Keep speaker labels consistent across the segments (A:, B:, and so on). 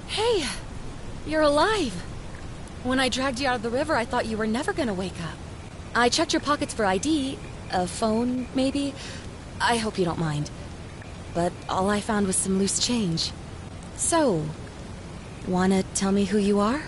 A: Hey, you're alive. When I dragged you out of the river, I thought you were never gonna wake up. I checked your pockets for ID, a phone, maybe. I hope you don't mind. But all I found was some loose change. So, wanna tell me who you are?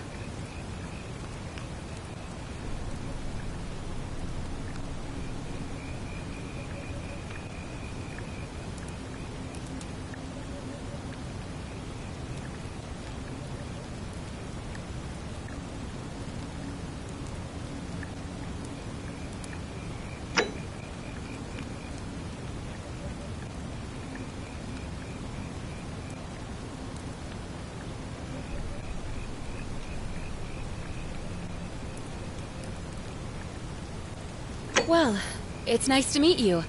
A: Well, it's nice to meet you.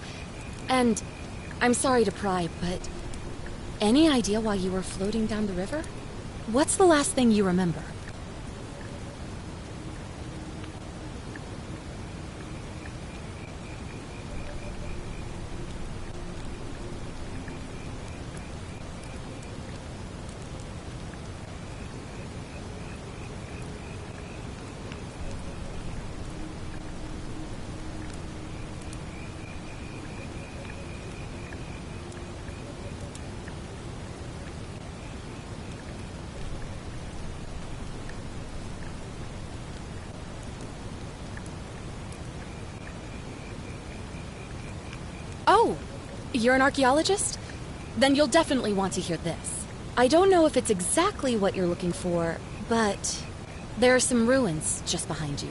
A: And I'm sorry to pry, but any idea why you were floating down the river? What's the last thing you remember? Oh, you're an archaeologist? Then you'll definitely want to hear this. I don't know if it's exactly what you're looking for, but there are some ruins just behind you.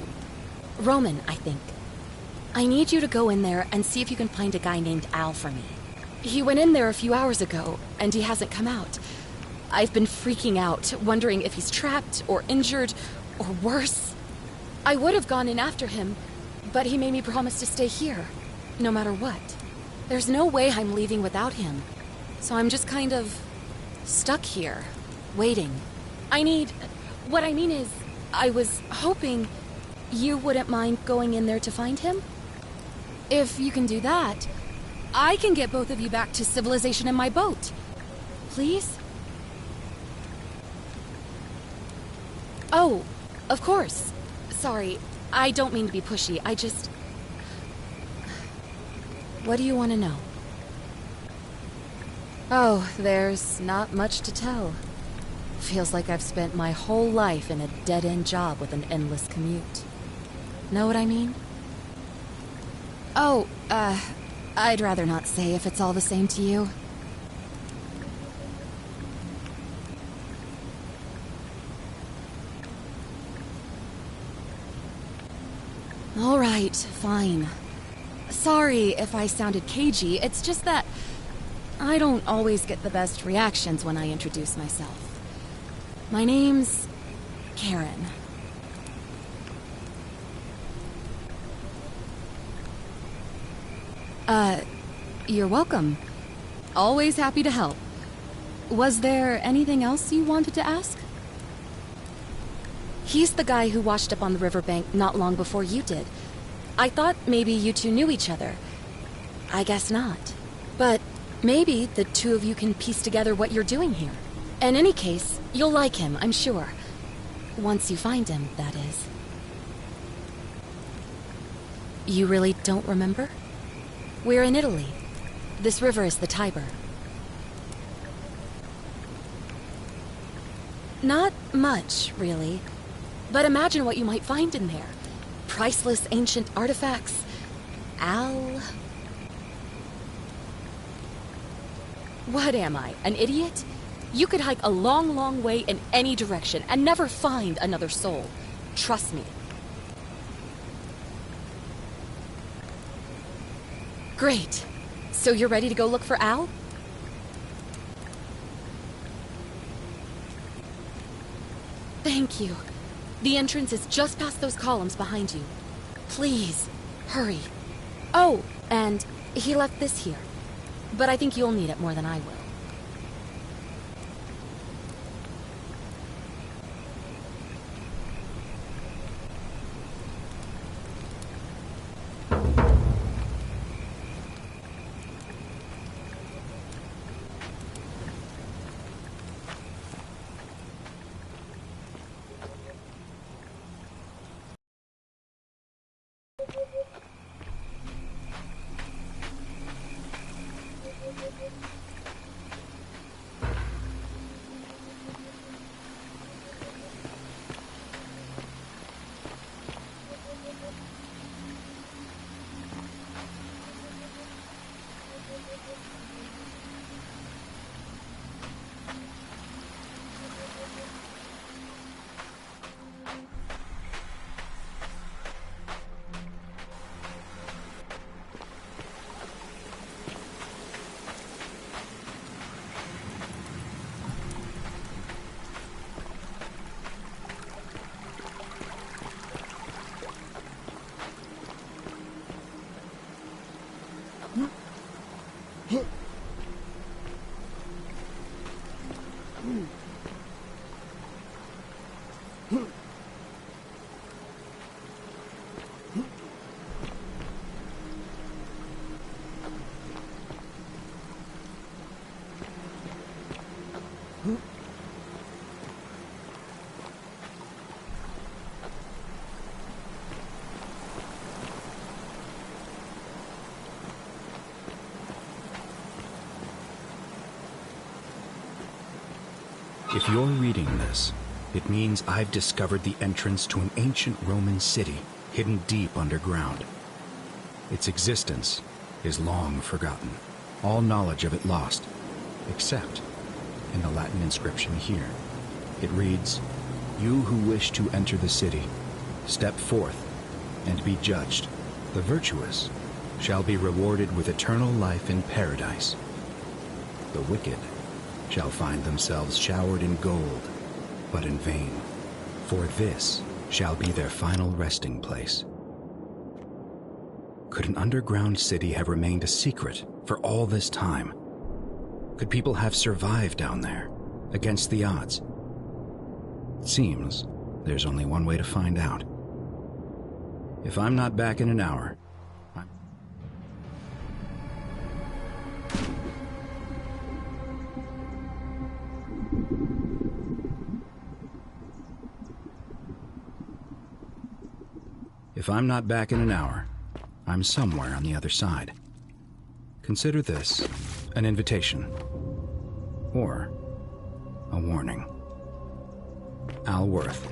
A: Roman, I think. I need you to go in there and see if you can find a guy named Al for me. He went in there a few hours ago, and he hasn't come out. I've been freaking out, wondering if he's trapped or injured or worse. I would have gone in after him, but he made me promise to stay here, no matter what. There's no way I'm leaving without him, so I'm just kind of stuck here, waiting. What I mean is, I was hoping you wouldn't mind going in there to find him? If you can do that, I can get both of you back to civilization in my boat. Please? Oh, of course. Sorry, I don't mean to be pushy, What do you want to know? Oh, there's not much to tell. Feels like I've spent my whole life in a dead-end job with an endless commute. Know what I mean? Oh, I'd rather not say if it's all the same to you. All right, fine. Sorry if I sounded cagey, it's just that I don't always get the best reactions when I introduce myself. My name's Karen. You're welcome. Always happy to help. Was there anything else you wanted to ask? He's the guy who washed up on the riverbank not long before you did. I thought maybe you two knew each other. I guess not. But maybe the two of you can piece together what you're doing here. In any case, you'll like him, I'm sure. Once you find him, that is. You really don't remember? We're in Italy. This river is the Tiber. Not much, really. But imagine what you might find in there. Priceless ancient artifacts. Al... What am I, an idiot? You could hike a long, long way in any direction and never find another soul. Trust me. Great. So you're ready to go look for Al? Thank you. The entrance is just past those columns behind you. Please, hurry. Oh, and he left this here. But I think you'll need it more than I will.
B: If you're reading this, it means I've discovered the entrance to an ancient Roman city hidden deep underground. Its existence is long forgotten, all knowledge of it lost, except in the Latin inscription here. It reads, "You who wish to enter the city, step forth and be judged. The virtuous shall be rewarded with eternal life in paradise. The wicked shall find themselves showered in gold, but in vain, for this shall be their final resting place." Could an underground city have remained a secret for all this time? Could people have survived down there, against the odds? It seems there's only one way to find out. If I'm not back in an hour, I'm somewhere on the other side. Consider this an invitation or a warning. Al Worth.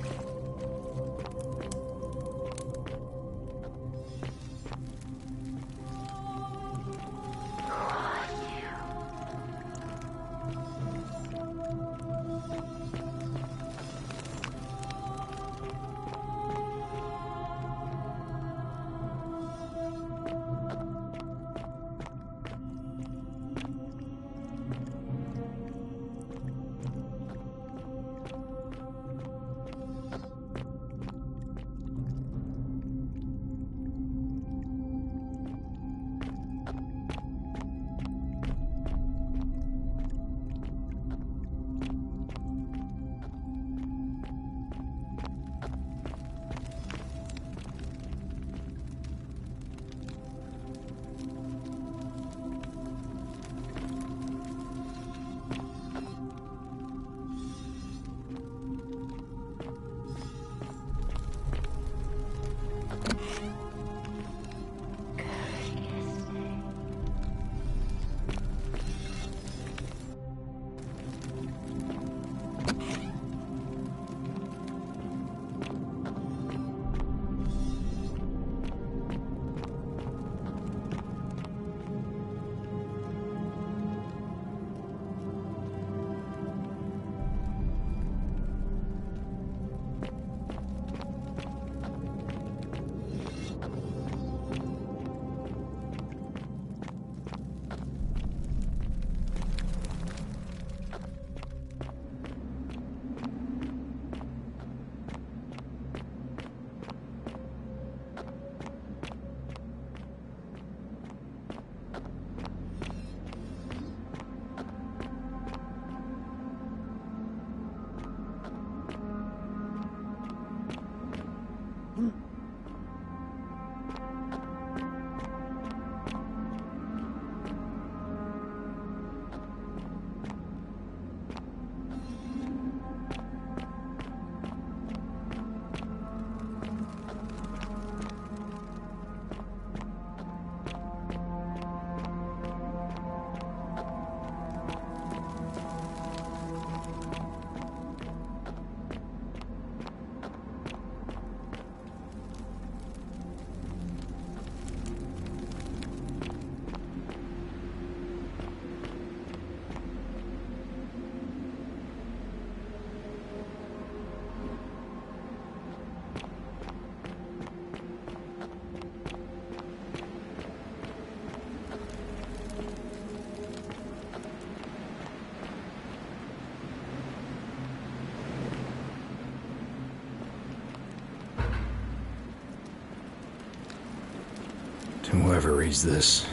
B: whoever reads this,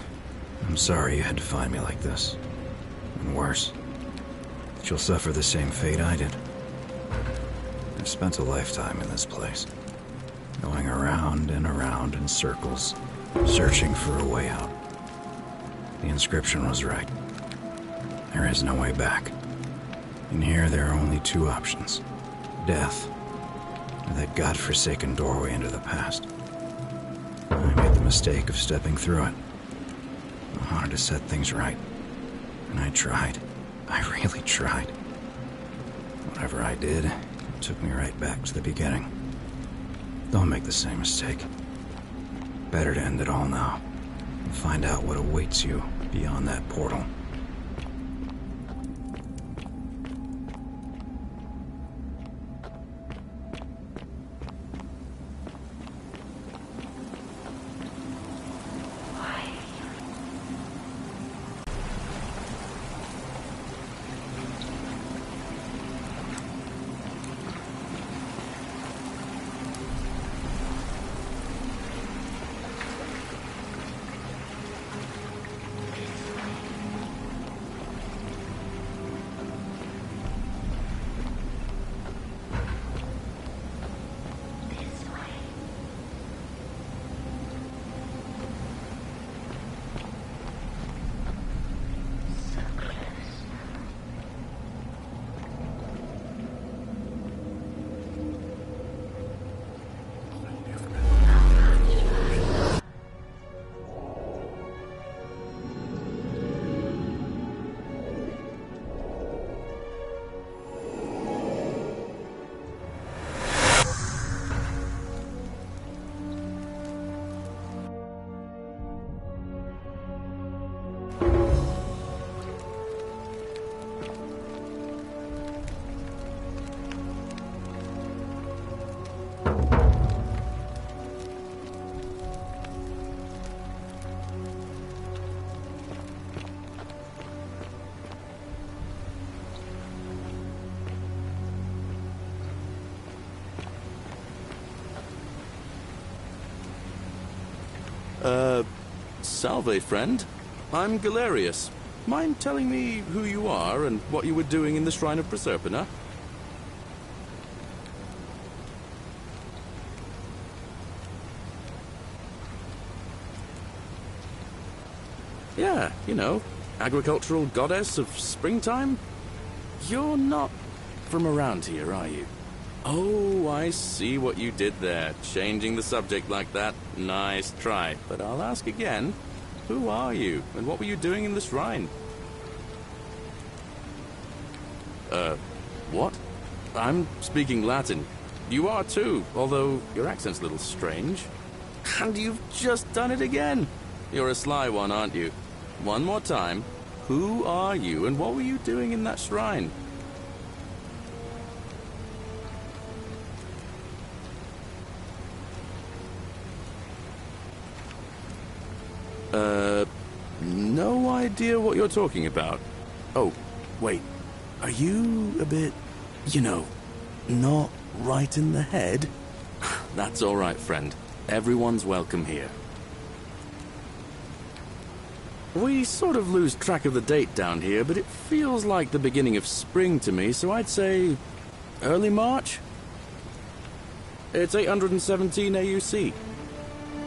B: I'm sorry you had to find me like this. And worse, that you'll suffer the same fate I did. I've spent a lifetime in this place, going around and around in circles, searching for a way out. The inscription was right. There is no way back. In here, there are only two options: death, or that godforsaken doorway into the past. I made the mistake of stepping through it. I wanted to set things right, and I tried. I really tried. Whatever I did, it took me right back to the beginning. Don't make the same mistake. Better to end it all now, and find out what awaits you beyond that portal.
C: Salve, friend. I'm Galerius. Mind telling me who you are and what you were doing in the Shrine of Proserpina? Yeah, you know, agricultural goddess of springtime? You're not from around here, are you? Oh, I see what you did there. Changing the subject like that. Nice try. But I'll ask again. Who are you, and what were you doing in the shrine? What? I'm speaking Latin. You are too, although your accent's a little strange. And you've just done it again. You're a sly one, aren't you? One more time. Who are you, and what were you doing in that shrine? No idea what you're talking about. Oh, wait. Are you a bit, you know, not right in the head? That's all right, friend. Everyone's welcome here. We sort of lose track of the date down here, but it feels like the beginning of spring to me, so I'd say early March? It's 817 AUC.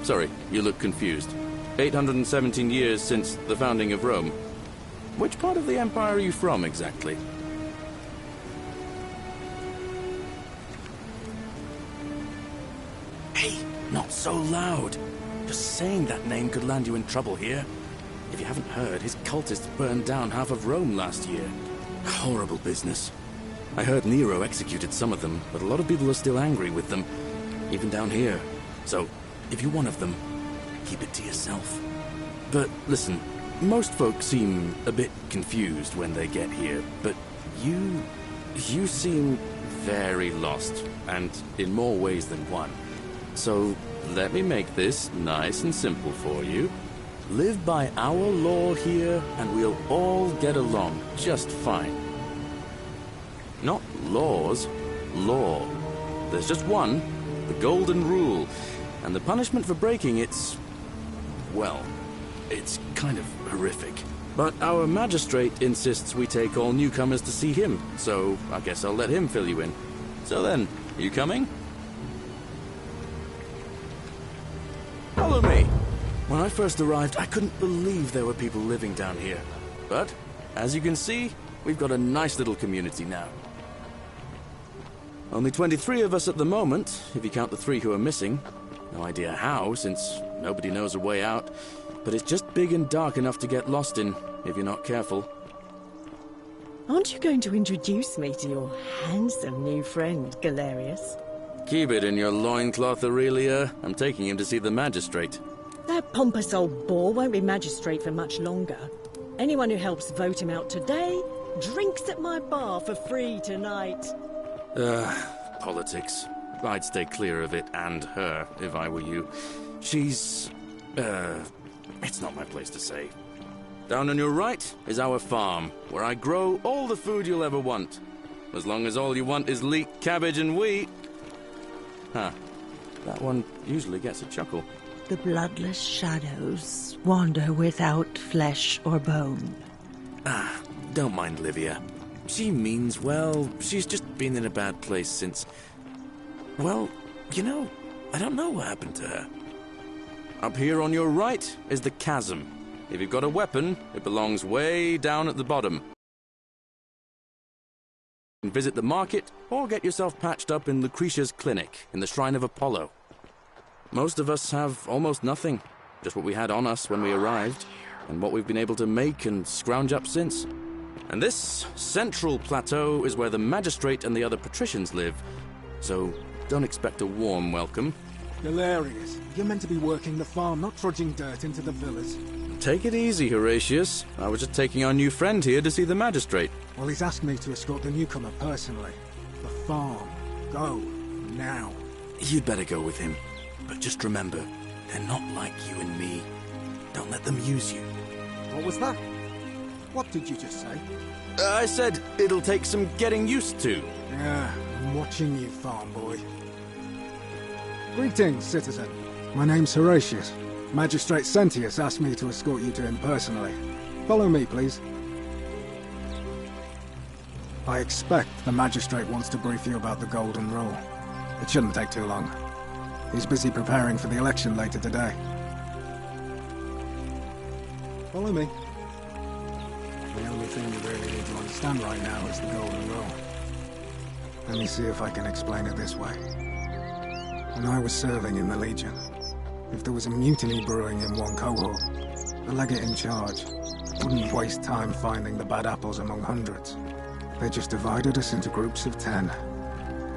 C: Sorry, you look confused. 817 years since the founding of Rome. Which part of the Empire are you from, exactly? Hey, not so loud. Just saying that name could land you in trouble here. If you haven't heard, his cultists burned down half of Rome last year. Horrible business. I heard Nero executed some of them, but a lot of people are still angry with them, even down here. So, if you're one of them, keep it to yourself. But listen, most folks seem a bit confused when they get here, but you seem very lost, and in more ways than one. So let me make this nice and simple for you. Live by our law here, and we'll all get along just fine. Not laws, law. There's just one, the Golden Rule, and the punishment for breaking it's well, it's kind of horrific. But our magistrate insists we take all newcomers to see him, so I guess I'll let him fill you in. So then, you coming? Follow me. When I first arrived, I couldn't believe there were people living down here. But, as you can see, we've got a nice little community now. Only 23 of us at the moment, if you count the 3 who are missing. No idea how, since nobody knows a way out. But it's just big and dark enough to get lost in, if you're not careful.
D: Aren't you going to introduce me to your handsome new friend, Galerius?
C: Keep it in your loincloth, Aurelia. I'm taking him to see the magistrate.
D: That pompous old bore won't be magistrate for much longer. Anyone who helps vote him out today drinks at my bar for free tonight.
C: Politics. I'd stay clear of it, and her, if I were you. She's... it's not my place to say. Down on your right is our farm, where I grow all the food you'll ever want. As long as all you want is leek, cabbage, and wheat. Huh. That one usually gets a chuckle.
E: The bloodless shadows wander without flesh or bone.
C: Ah, don't mind Livia. She means well. She's just been in a bad place since... Well, you know, I don't know what happened to her. Up here on your right is the chasm. If you've got a weapon, it belongs way down at the bottom. You can visit the market, or get yourself patched up in Lucretia's clinic in the Shrine of Apollo. Most of us have almost nothing, just what we had on us when we arrived, and what we've been able to make and scrounge up since. And this central plateau is where the magistrate and the other patricians live, so don't expect a warm welcome.
F: Galerius, you're meant to be working the farm, not trudging dirt into the villas.
C: Take it easy, Horatius. I was just taking our new friend here to see the magistrate.
F: Well, he's asked me to escort the newcomer personally. The farm. Go. Now.
C: You'd better go with him. But just remember, they're not like you and me. Don't let them use you.
F: What was that? What did you just say?
C: I said it'll take some getting used to.
F: Yeah, I'm watching you, farm boy. Greetings, citizen. My name's Horatius. Magistrate Sentius asked me to escort you to him personally. Follow me, please. I expect the magistrate wants to brief you about the Golden Rule. It shouldn't take too long. He's busy preparing for the election later today. Follow me. The only thing you really need to understand right now is the Golden Rule. Let me see if I can explain it this way. When I was serving in the Legion, if there was a mutiny brewing in one cohort, the legate in charge wouldn't waste time finding the bad apples among hundreds. They just divided us into groups of 10,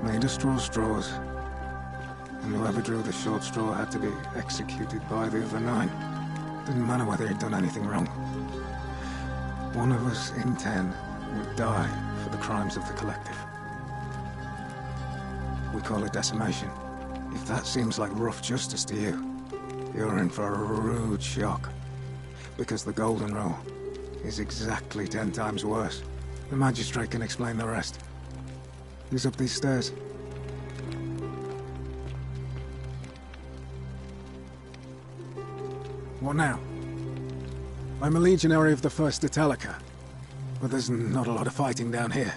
F: made us draw straws, and whoever drew the short straw had to be executed by the other 9. Didn't matter whether he'd done anything wrong. One of us in 10 would die for the crimes of the collective. We call it decimation. If that seems like rough justice to you, you're in for a rude shock. Because the Golden Rule is exactly 10 times worse. The magistrate can explain the rest. He's up these stairs. What now? I'm a legionary of the First Italica, but there's not a lot of fighting down here.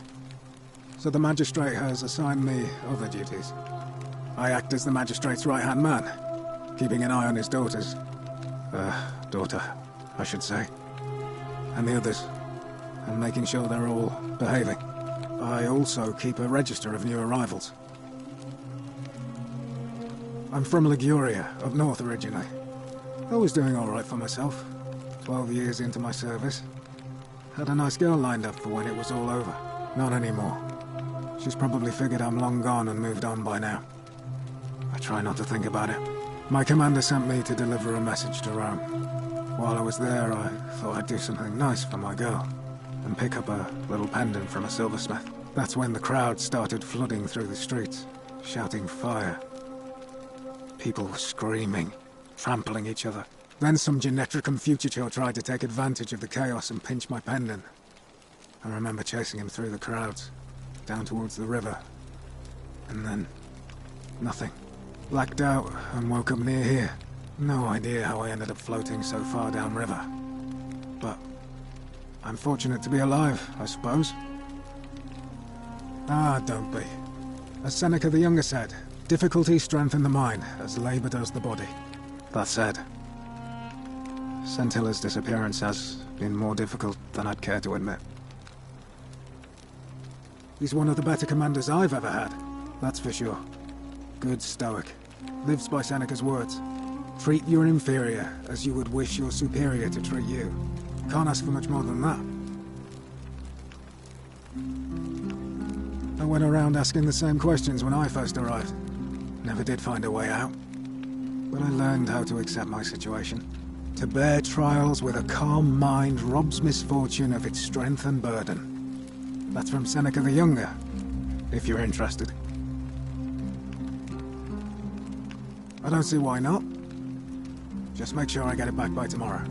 F: So the magistrate has assigned me other duties. I act as the magistrate's right-hand man, keeping an eye on his daughters. Daughter, I should say. And the others, and making sure they're all behaving. I also keep a register of new arrivals. I'm from Liguria, up north originally. I was doing all right for myself. 12 years into my service. Had a nice girl lined up for when it was all over. Not anymore. She's probably figured I'm long gone and moved on by now. I try not to think about it. My commander sent me to deliver a message to Rome. While I was there, I thought I'd do something nice for my girl, and pick up a little pendant from a silversmith. That's when the crowd started flooding through the streets, shouting fire. People were screaming, trampling each other. Then some Genetricum Fugitor tried to take advantage of the chaos and pinch my pendant. I remember chasing him through the crowds, down towards the river, and then nothing. Blacked out and woke up near here, No idea how I ended up floating so far downriver. But I'm fortunate to be alive, I suppose. Ah, don't be. As Seneca the Younger said, difficulty strengthens the mind, as labor does the body. That said, Sentilla's disappearance has been more difficult than I'd care to admit. He's one of the better commanders I've ever had, that's for sure. Good stoic. Lives by Seneca's words. Treat your inferior as you would wish your superior to treat you. Can't ask for much more than that. I went around asking the same questions when I first arrived. Never did find a way out. But I learned how to accept my situation. To bear trials with a calm mind robs misfortune of its strength and burden. That's from Seneca the Younger, if you're interested. I don't see why not. Just make sure I get it back by tomorrow.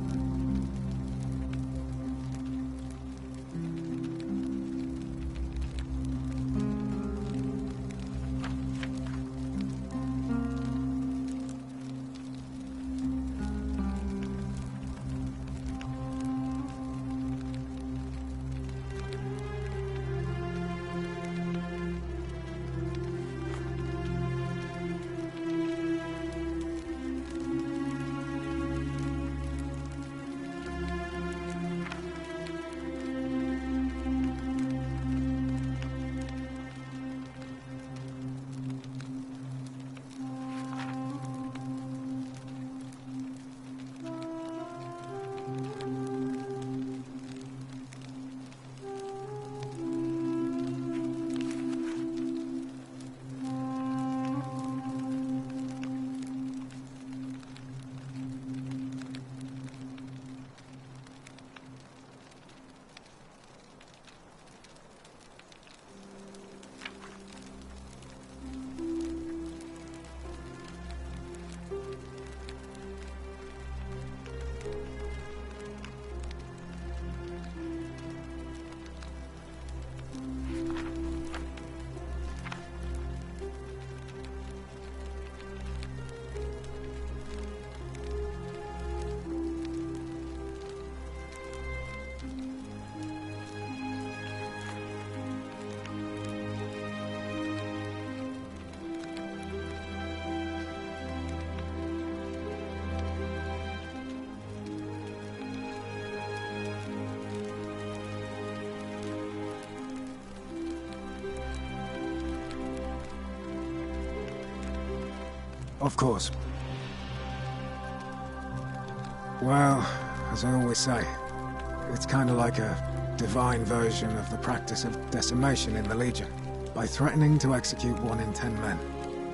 F: Of course. Well, as I always say, it's kind of like a divine version of the practice of decimation in the Legion. By threatening to execute 1 in 10 men,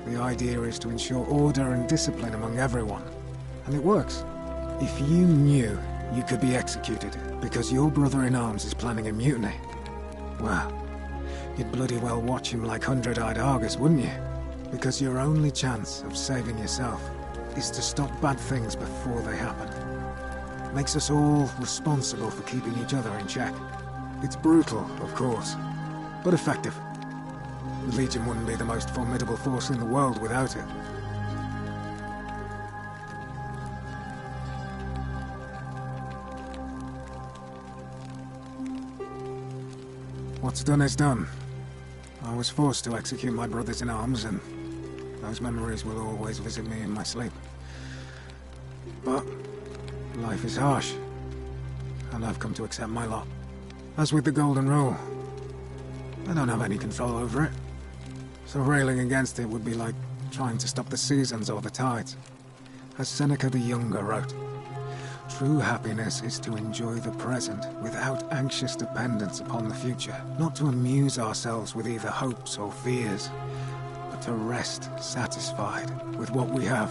F: the idea is to ensure order and discipline among everyone. And it works. If you knew you could be executed because your brother-in-arms is planning a mutiny, well, you'd bloody well watch him like hundred-eyed Argus, wouldn't you? Because your only chance of saving yourself is to stop bad things before they happen. Makes us all responsible for keeping each other in check. It's brutal, of course, but effective. The Legion wouldn't be the most formidable force in the world without it. What's done is done. I was forced to execute my brothers-in-arms, and those memories will always visit me in my sleep. But life is harsh, and I've come to accept my lot. As with the Golden Rule, I don't have any control over it. So railing against it would be like trying to stop the seasons or the tides. As Seneca the Younger wrote, true happiness is to enjoy the present without anxious dependence upon the future, not to amuse ourselves with either hopes or fears, but to rest satisfied with what we have,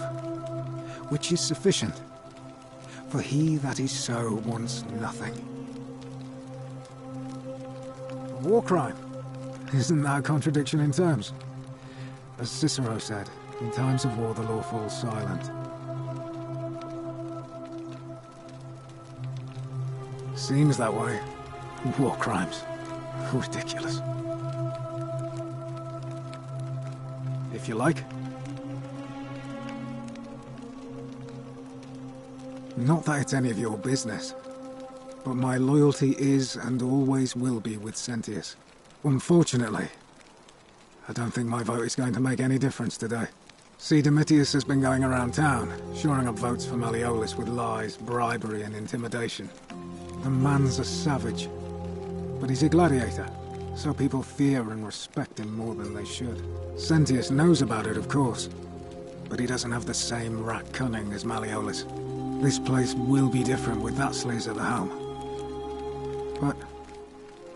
F: which is sufficient. For he that is so wants nothing. A war crime? Isn't that a contradiction in terms? As Cicero said, in times of war the law falls silent. Seems that way. War crimes. Ridiculous. If you like. Not that it's any of your business, but my loyalty is and always will be with Sentius. Unfortunately, I don't think my vote is going to make any difference today. See, Domitius has been going around town, shoring up votes for Malleolus with lies, bribery, and intimidation. The man's a savage, but he's a gladiator, so people fear and respect him more than they should. Sentius knows about it, of course, but he doesn't have the same rat cunning as Malleolus. This place will be different with that sleaze at the helm. But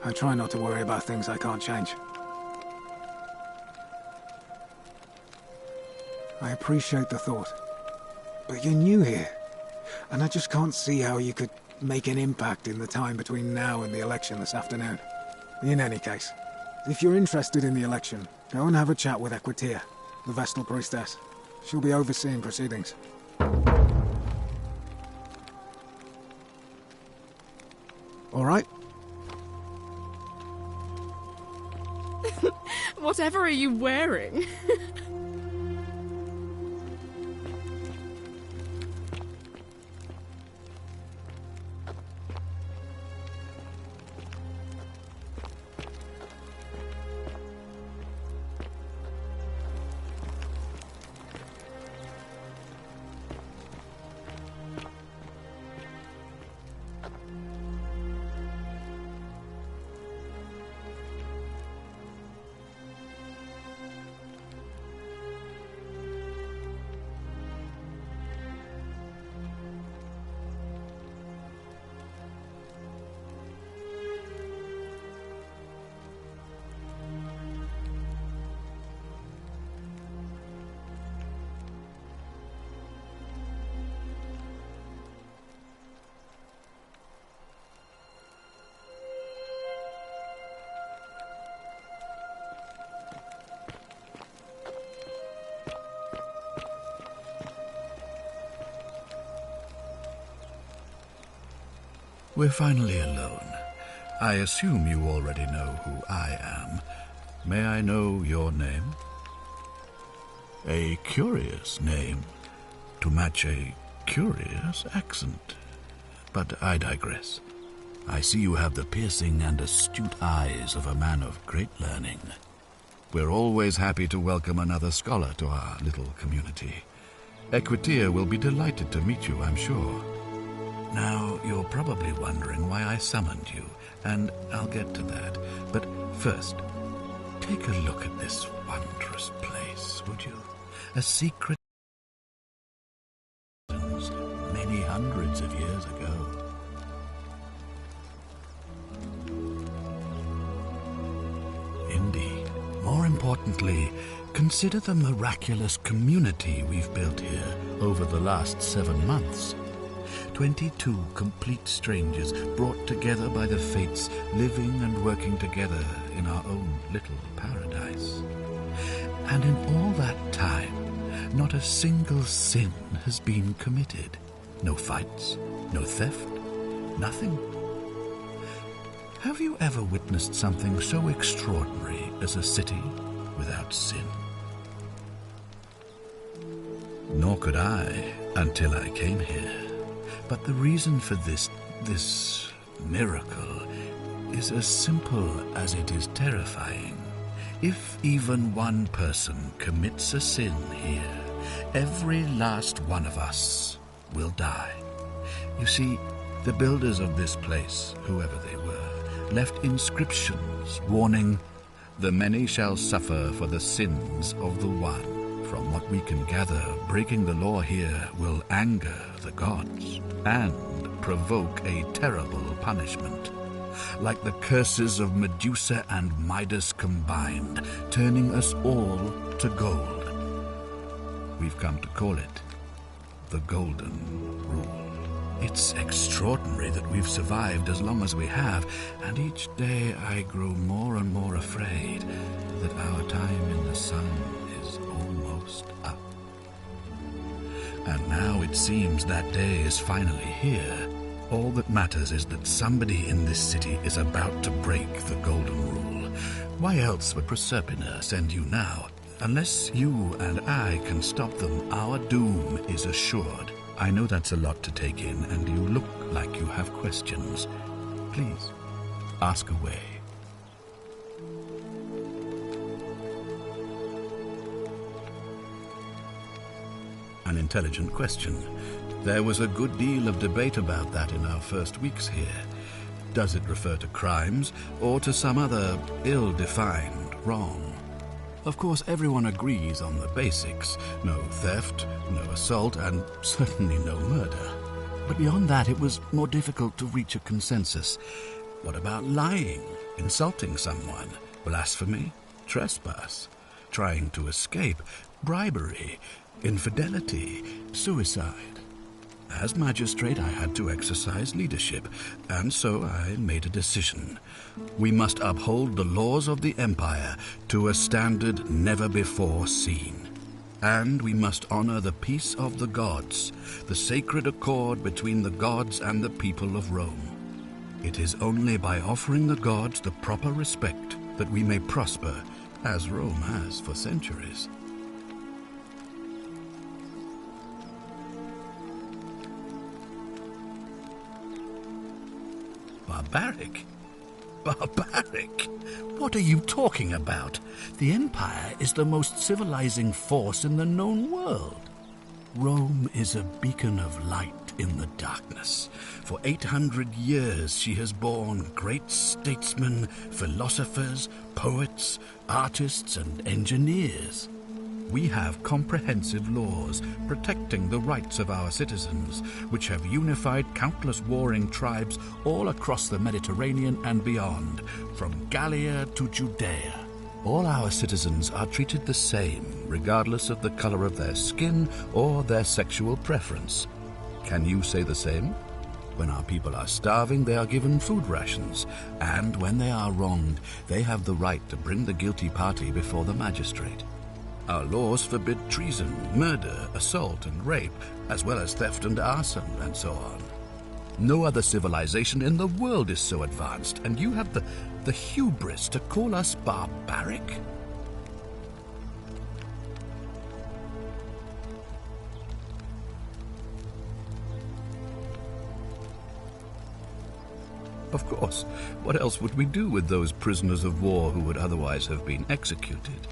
F: I try not to worry about things I can't change. I appreciate the thought, but you're new here, and I just can't see how you could make an impact in the time between now and the election this afternoon. In any case, if you're interested in the election, go and have a chat with Equitia, the Vestal Priestess. She'll be overseeing proceedings. All right?
G: Whatever are you wearing?
H: We're finally alone. I assume you already know who I am. May I know your name? A curious name, to match a curious accent. But I digress. I see you have the piercing and astute eyes of a man of great learning. We're always happy to welcome another scholar to our little community. Equitia will be delighted to meet you, I'm sure. Now, you're probably wondering why I summoned you, and I'll get to that. But first, take a look at this wondrous place, would you? A secret many hundreds of years ago. Indeed. More importantly, consider the miraculous community we've built here over the last 7 months. 22 complete strangers brought together by the fates, living and working together in our own little paradise. And in all that time, not a single sin has been committed. No fights, no theft, nothing. Have you ever witnessed something so extraordinary as a city without sin? Nor could I until I came here. But the reason for this miracle is as simple as it is terrifying. If even one person commits a sin here, every last one of us will die. You see, the builders of this place, whoever they were, left inscriptions warning, "The many shall suffer for the sins of the one." From what we can gather, breaking the law here will anger the gods and provoke a terrible punishment, like the curses of Medusa and Midas combined, turning us all to gold. We've come to call it the Golden Rule. It's extraordinary that we've survived as long as we have, and each day I grow more and more afraid that our time in the sun is almost up. And now it seems that day is finally here. All that matters is that somebody in this city is about to break the Golden Rule. Why else would Proserpina send you now? Unless you and I can stop them, our doom is assured. I know that's a lot to take in, and you look like you have questions. Please, ask away. An intelligent question. There was a good deal of debate about that in our first weeks here. Does it refer to crimes, or to some other ill-defined wrong? Of course, everyone agrees on the basics. No theft, no assault, and certainly no murder. But beyond that, it was more difficult to reach a consensus. What about lying, insulting someone, blasphemy, trespass, trying to escape, bribery, infidelity, suicide? As magistrate, I had to exercise leadership, and so I made a decision. We must uphold the laws of the Empire to a standard never before seen. And we must honor the peace of the gods, the sacred accord between the gods and the people of Rome. It is only by offering the gods the proper respect that we may prosper, as Rome has for centuries. Barbaric? Barbaric? What are you talking about? The Empire is the most civilizing force in the known world. Rome is a beacon of light in the darkness. For 800 years she has borne great statesmen, philosophers, poets, artists, and engineers. We have comprehensive laws protecting the rights of our citizens, which have unified countless warring tribes all across the Mediterranean and beyond, from Gallia to Judea. All our citizens are treated the same, regardless of the color of their skin or their sexual preference. Can you say the same? When our people are starving, they are given food rations, and when they are wronged, they have the right to bring the guilty party before the magistrate. Our laws forbid treason, murder, assault, and rape, as well as theft and arson, and so on. No other civilization in the world is so advanced, and you have the hubris to call us barbaric? Of course. What else would we do with those prisoners of war who would otherwise have been executed?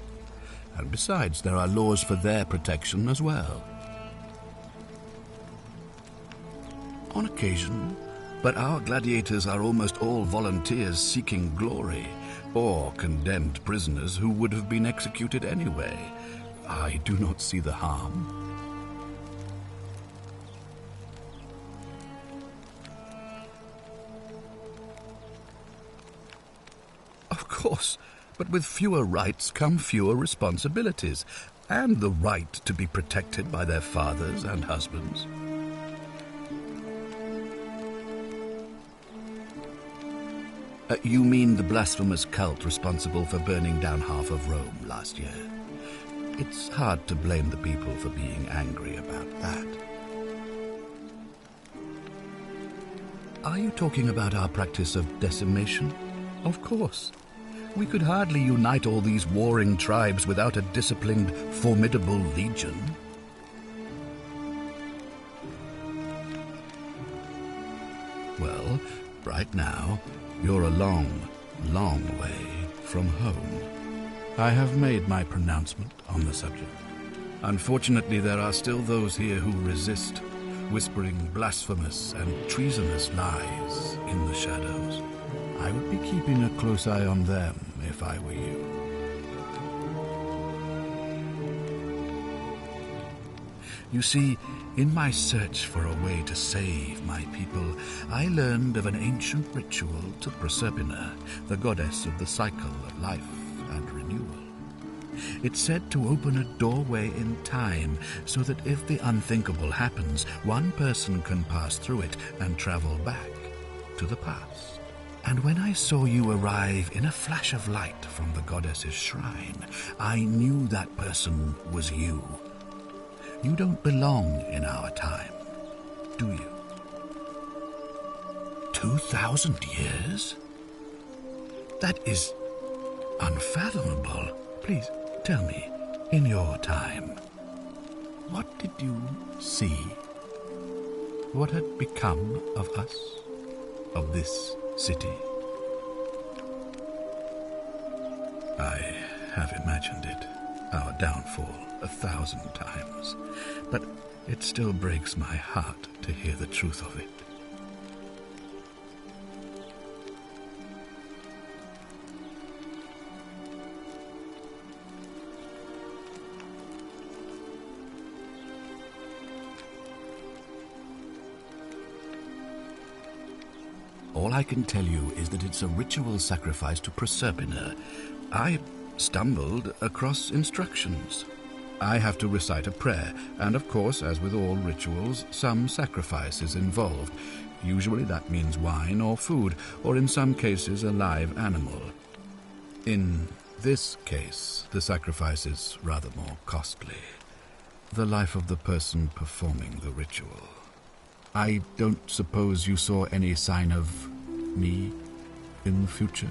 H: And besides, there are laws for their protection as well. On occasion, but our gladiators are almost all volunteers seeking glory, or condemned prisoners who would have been executed anyway. I do not see the harm. Of course. But with fewer rights come fewer responsibilities, and the right to be protected by their fathers and husbands. You mean the blasphemous cult responsible for burning down half of Rome last year? It's hard to blame the people for being angry about that. Are you talking about our practice of decimation? Of course. We could hardly unite all these warring tribes without a disciplined, formidable legion. Well, right now, you're a long, long way from home. I have made my pronouncement on the subject. Unfortunately, there are still those here who resist, whispering blasphemous and treasonous lies in the shadows. I would be keeping a close eye on them if I were you. You see, in my search for a way to save my people, I learned of an ancient ritual to Proserpina, the goddess of the cycle of life and renewal. It's said to open a doorway in time, so that if the unthinkable happens, one person can pass through it and travel back to the past. And when I saw you arrive in a flash of light from the goddess's shrine, I knew that person was you. You don't belong in our time, do you? 2,000 years? That is unfathomable. Please, tell me, in your time, what did you see? what had become of us, of this city? I have imagined it, our downfall, 1,000 times, but it still breaks my heart to hear the truth of it. All I can tell you is that it's a ritual sacrifice to Proserpina. I stumbled across instructions. I have to recite a prayer, and of course, as with all rituals, some sacrifice is involved. Usually that means wine or food, or in some cases a live animal. In this case, the sacrifice is rather more costly. The life of the person performing the ritual. I don't suppose you saw any sign of me in the future?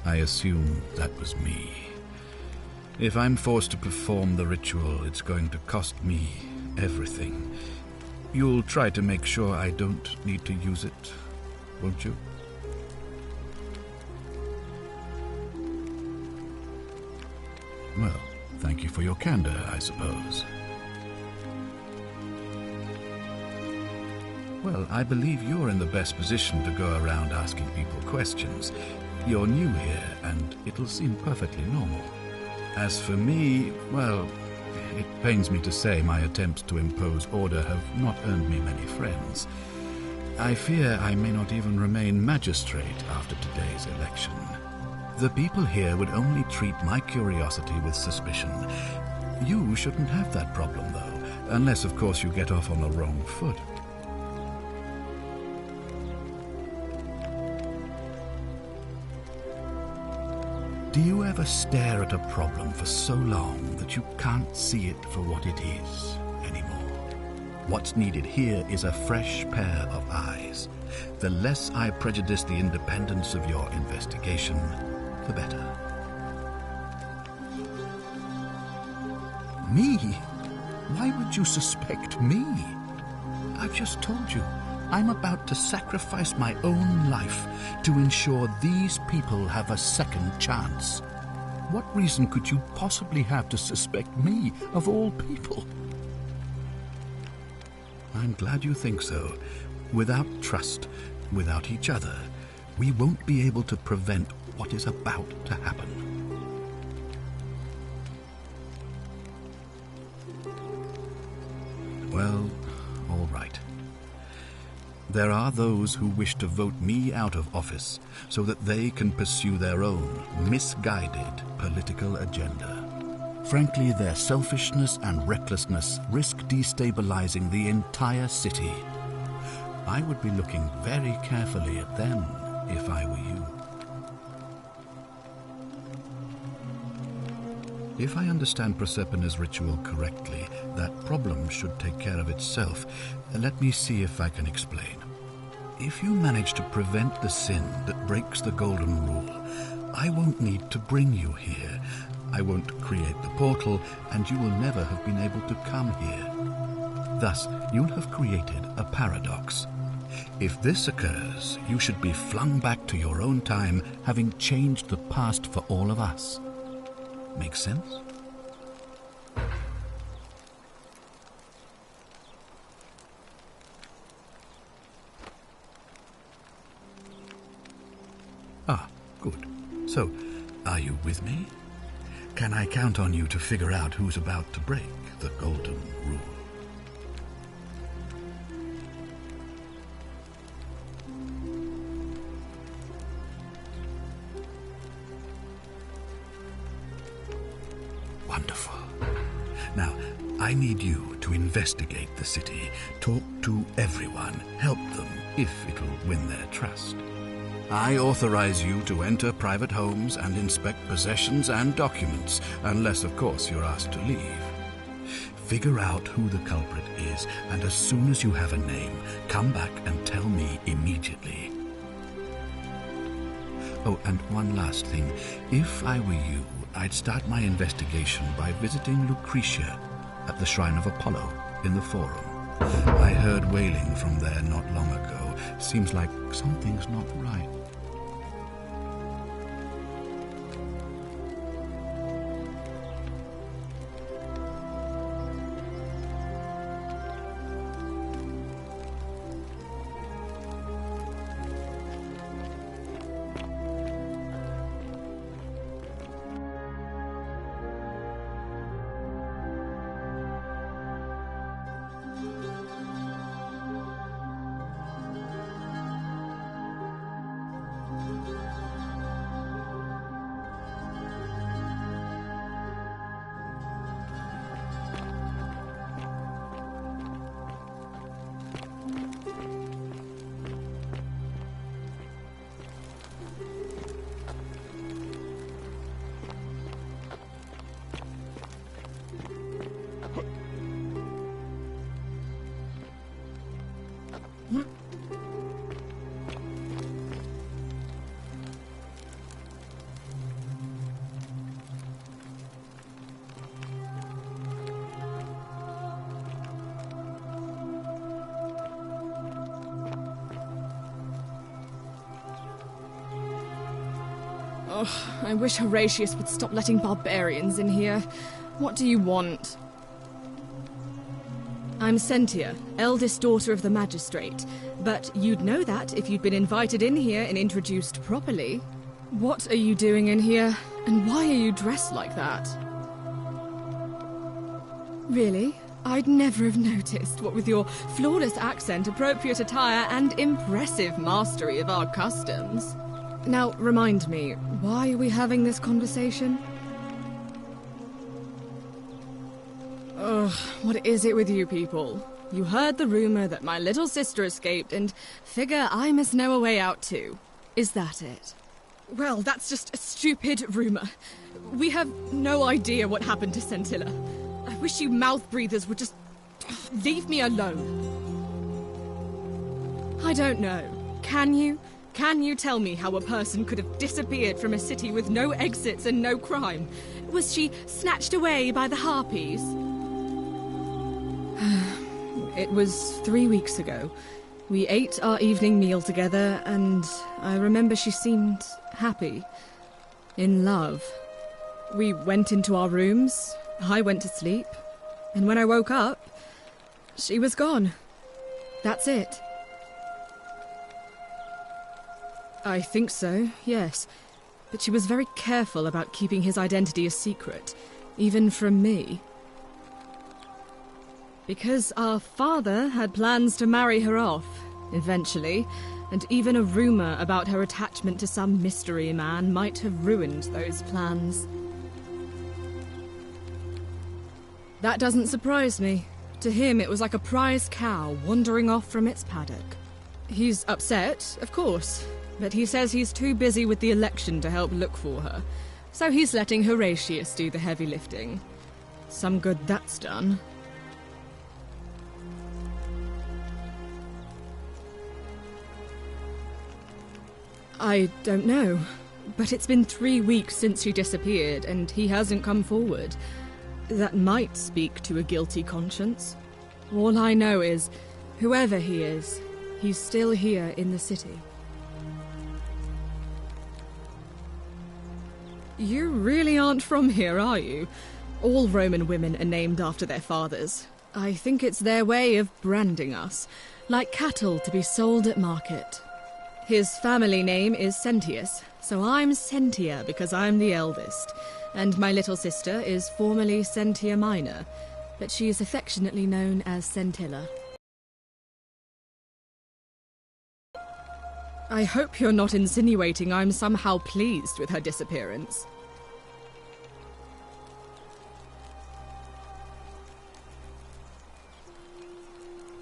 H: I assume that was me. If I'm forced to perform the ritual, it's going to cost me everything. You'll try to make sure I don't need to use it, won't you? Well, thank you for your candor, I suppose. Well, I believe you're in the best position to go around asking people questions. You're new here, and it'll seem perfectly normal. As for me, well, it pains me to say my attempts to impose order have not earned me many friends. I fear I may not even remain magistrate after today's election. The people here would only treat my curiosity with suspicion. You shouldn't have that problem, though, unless, of course, you get off on the wrong foot. Do you ever stare at a problem for so long that you can't see it for what it is anymore? What's needed here is a fresh pair of eyes. The less I prejudice the independence of your investigation, the better. Me? Why would you suspect me? I've just told you. I'm about to sacrifice my own life to ensure these people have a second chance. What reason could you possibly have to suspect me, of all people? I'm glad you think so. Without trust, without each other, we won't be able to prevent what is about to happen. Well, all right. There are those who wish to vote me out of office so that they can pursue their own misguided political agenda. Frankly, their selfishness and recklessness risk destabilizing the entire city. I would be looking very carefully at them if I were you. If I understand Proserpina's ritual correctly, that problem should take care of itself. Let me see if I can explain. If you manage to prevent the sin that breaks the Golden Rule, I won't need to bring you here. I won't create the portal, and you will never have been able to come here. Thus, you'll have created a paradox. If this occurs, you should be flung back to your own time, having changed the past for all of us. Make sense? Ah, good. So, are you with me? Can I count on you to figure out who's about to break the Golden Rule? Wonderful. Now, I need you to investigate the city, talk to everyone, help them if it'll win their trust. I authorize you to enter private homes and inspect possessions and documents, unless, of course, you're asked to leave. Figure out who the culprit is, and as soon as you have a name, come back and tell me immediately. Oh, and one last thing. If I were you, I'd start my investigation by visiting Lucretia at the Shrine of Apollo. in the Forum. I heard wailing from there not long ago. Seems like something's not right.
G: Oh, I wish Horatius would stop letting barbarians in here. What do you want? I'm Sentia, eldest daughter of the magistrate. But you'd know that if you'd been invited in here and introduced properly. What are you doing in here? And why are you dressed like that? Really? I'd never have noticed, what with your flawless accent, appropriate attire, and impressive mastery of our customs. Now, remind me, why are we having this conversation? Ugh, what is it with you people? You heard the rumor that my little sister escaped and figure I must know a way out too. Is that it? Well, that's just a stupid rumor. We have no idea what happened to Scintilla. I wish you mouth breathers would just leave me alone. I don't know. Can you? Can you tell me how a person could have disappeared from a city with no exits and no crime? Was she snatched away by the Harpies? It was 3 weeks ago. We ate our evening meal together, and I remember she seemed happy. In love. We went into our rooms, I went to sleep, and when I woke up, she was gone. That's it. I think so, yes. But she was very careful about keeping his identity a secret, even from me. Because our father had plans to marry her off, eventually, and even a rumor about her attachment to some mystery man might have ruined those plans. That doesn't surprise me. To him, it was like a prize cow wandering off from its paddock. He's upset, of course, but he says he's too busy with the election to help look for her, so he's letting Horatius do the heavy lifting. Some good that's done. I don't know, but it's been 3 weeks since she disappeared, and he hasn't come forward. That might speak to a guilty conscience. All I know is, whoever he is, he's still here in the city. You really aren't from here, are you? All Roman women are named after their fathers. I think it's their way of branding us, like cattle to be sold at market. His family name is Sentius, so I'm Sentia because I'm the eldest, and my little sister is formerly Sentia Minor, but she is affectionately known as Scintilla. I hope you're not insinuating I'm somehow pleased with her disappearance.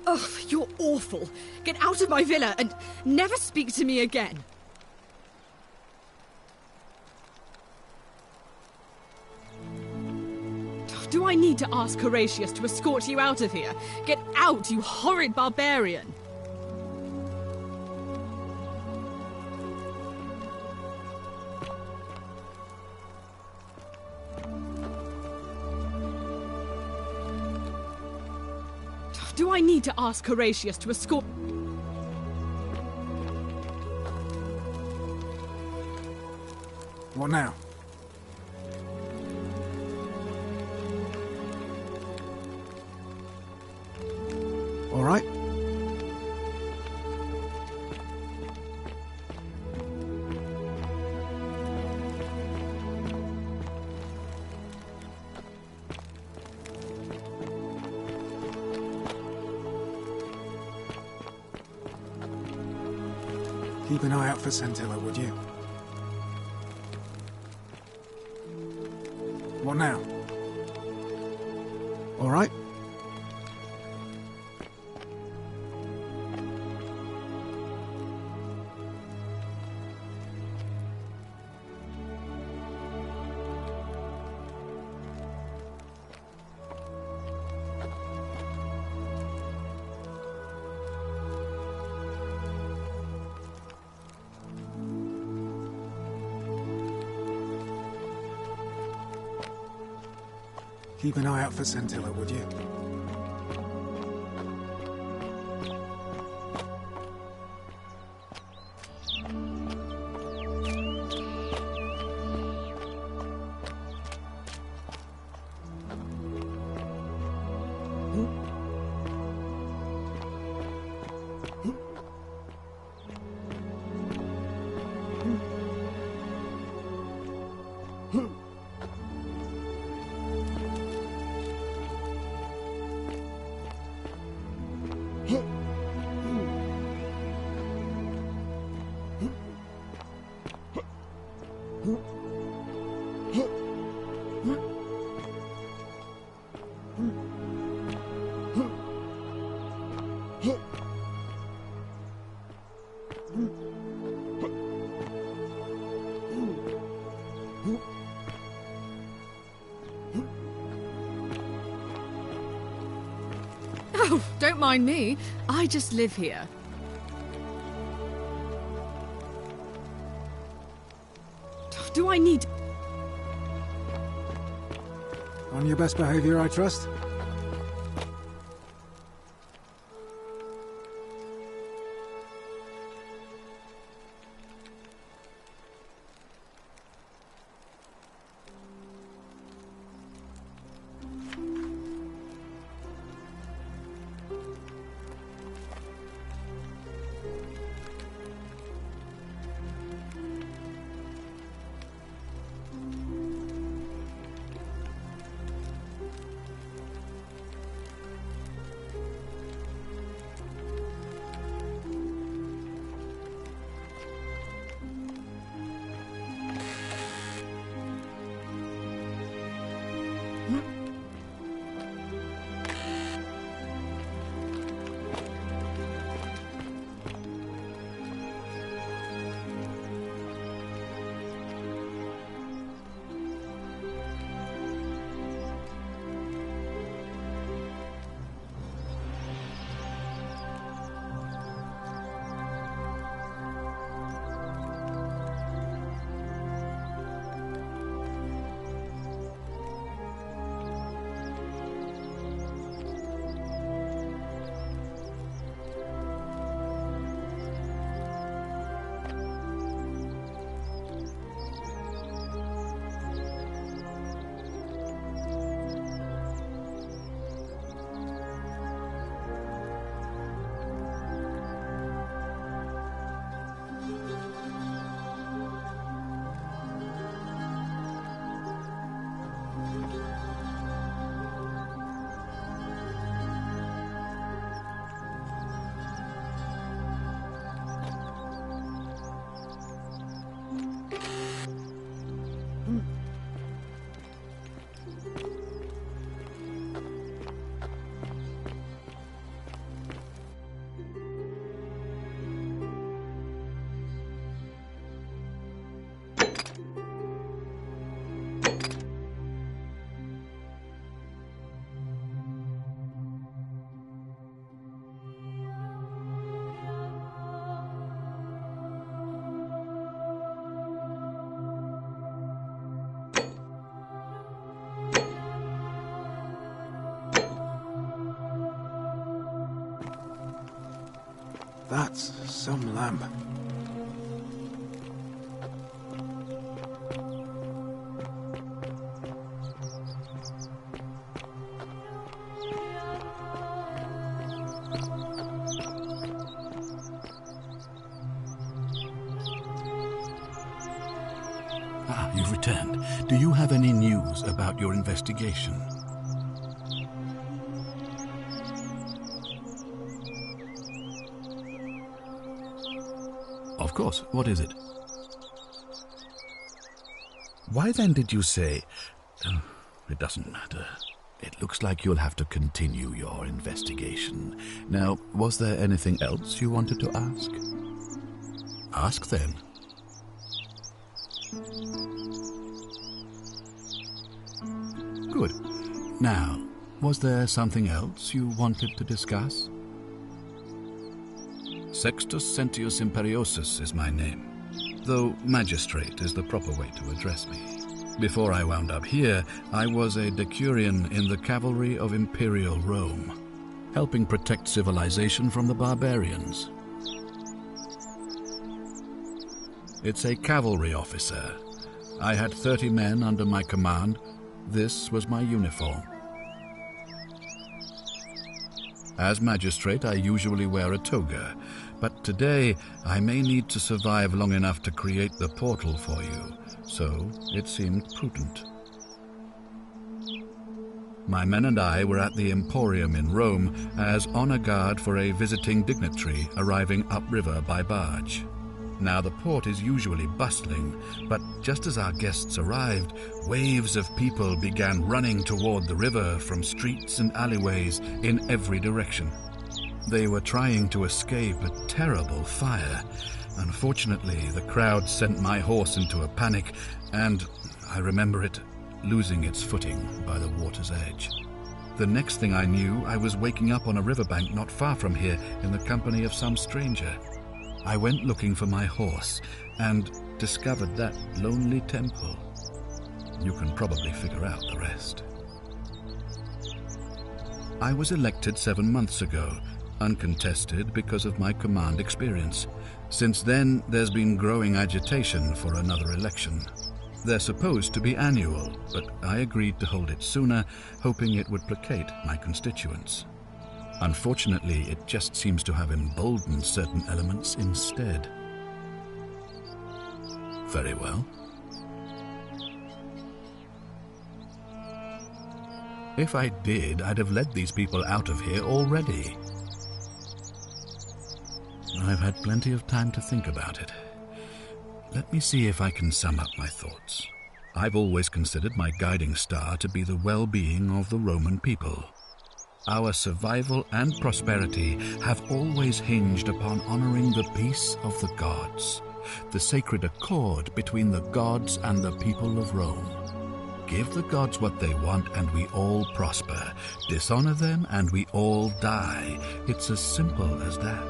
G: Ugh, you're awful. Get out of my villa and never speak to me again. Do I need to ask Horatius to escort you out of here? Get out, you horrid barbarian! Do I need to ask Horatius to escort...
F: What now? All right. Keep an eye out for Scintilla, would you? What now? All right. Keep an eye out for Scintilla, would you?
G: Oh, don't mind me. I just live here. Do I need...
F: On your best behavior, I trust? That's some lamp.
H: Ah, you've returned. Do you have any news about your investigation? Of course. What is it? Why then did you say... it doesn't matter. It looks like you'll have to continue your investigation. Now, was there anything else you wanted to ask? Ask then. Good. Now, was there something else you wanted to discuss? Sextus Sentius Imperiosus is my name, though magistrate is the proper way to address me. Before I wound up here, I was a decurion in the cavalry of Imperial Rome, helping protect civilization from the barbarians. It's a cavalry officer. I had 30 men under my command. This was my uniform. As magistrate, I usually wear a toga, but today I may need to survive long enough to create the portal for you, so it seemed prudent. My men and I were at the Emporium in Rome as honor guard for a visiting dignitary arriving upriver by barge. Now the port is usually bustling, but just as our guests arrived, waves of people began running toward the river from streets and alleyways in every direction. They were trying to escape a terrible fire. Unfortunately, the crowd sent my horse into a panic, and I remember it losing its footing by the water's edge. The next thing I knew, I was waking up on a riverbank not far from here in the company of some stranger. I went looking for my horse and discovered that lonely temple. You can probably figure out the rest. I was elected 7 months ago, uncontested because of my command experience. Since then, there's been growing agitation for another election. They're supposed to be annual, but I agreed to hold it sooner, hoping it would placate my constituents. Unfortunately, it just seems to have emboldened certain elements instead. Very well. If I did, I'd have led these people out of here already. I've had plenty of time to think about it. Let me see if I can sum up my thoughts. I've always considered my guiding star to be the well-being of the Roman people. Our survival and prosperity have always hinged upon honoring the peace of the gods, the sacred accord between the gods and the people of Rome. Give the gods what they want and we all prosper. Dishonor them and we all die. It's as simple as that.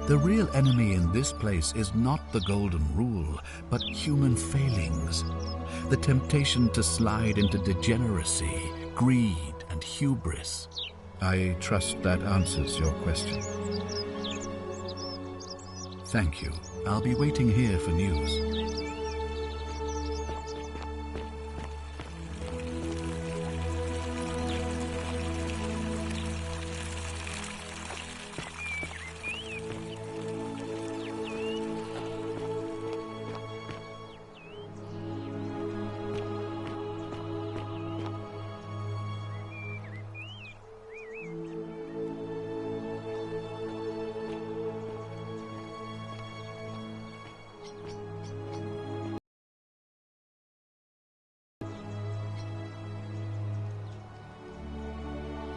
H: The real enemy in this place is not the golden rule, but human failings. The temptation to slide into degeneracy, greed, and hubris. I trust that answers your question. Thank you. I'll be waiting here for news.